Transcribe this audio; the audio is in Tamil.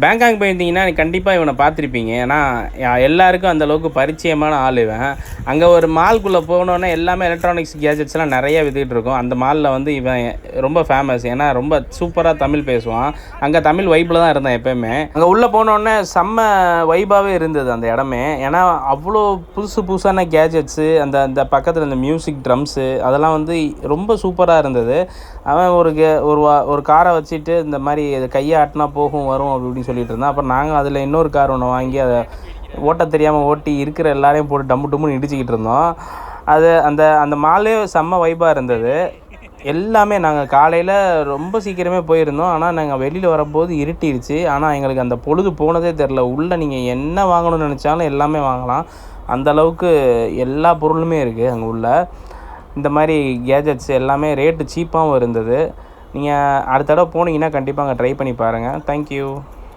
பேங்காக் போயிருந்தீங்கன்னா கண்டிப்பாக இவனை பார்த்துருப்பீங்க. ஏன்னா எல்லாருக்கும் அந்தளவுக்கு பரிச்சயமான ஆள் இவன். அங்கே ஒரு மால்குள்ளே போனோன்னே எல்லாமே எலக்ட்ரானிக்ஸ் கேஜெட்ஸ்லாம் நிறையா விற்றுக்கிட்டு இருக்கும். அந்த மாலில் வந்து இவன் ரொம்ப ஃபேமஸ். ஏன்னா ரொம்ப சூப்பராக தமிழ் பேசுவான். அங்கே தமிழ் வைப்பில் தான் இருந்தேன் எப்போயுமே. அங்கே உள்ளே போனோடனே செம்ம வைப்பாகவே இருந்தது அந்த இடமே. ஏன்னா அவ்வளோ புதுசான கேஜெட்ஸு, அந்த அந்த பக்கத்தில் இந்த மியூசிக் ட்ரம்ஸு அதெல்லாம் வந்து ரொம்ப சூப்பராக இருந்தது. அவன் ஒரு காரை வச்சுட்டு இந்த மாதிரி கையை ஆட்டினா போகும் வரும் அப்படின்னு சொல்லிட்டு இருந்தான். அப்புறம் நாங்கள் அதில் இன்னொரு கார் ஒன்று வாங்கி அதை ஓட்ட தெரியாமல் ஓட்டி இருக்கிற எல்லாரையும் போட்டு டம்முன்னு இடிச்சிக்கிட்டு இருந்தோம். அது அந்த அந்த மாலே செம்ம வைப்பாக இருந்தது. எல்லாமே நாங்கள் காலையில் ரொம்ப சீக்கிரமே போயிருந்தோம். ஆனால் நாங்கள் வெளியில் வரும்போது இருட்டிடுச்சு. ஆனால் எங்களுக்கு அந்த பொழுது போனதே தெரில. உள்ளே நீங்கள் என்ன வாங்கணும்னு நினச்சாலும் எல்லாமே வாங்கலாம். அந்தளவுக்கு எல்லா பொருளுமே இருக்குது அங்கே உள்ள. இந்த மாதிரி கேஜெட்ஸ் எல்லாமே ரேட்டு சீப்பாகவும் இருந்தது. நீங்கள் அடுத்த தடவை போனீங்கன்னா கண்டிப்பாக அங்கே ட்ரை பண்ணி பாருங்கள். தேங்க்யூ.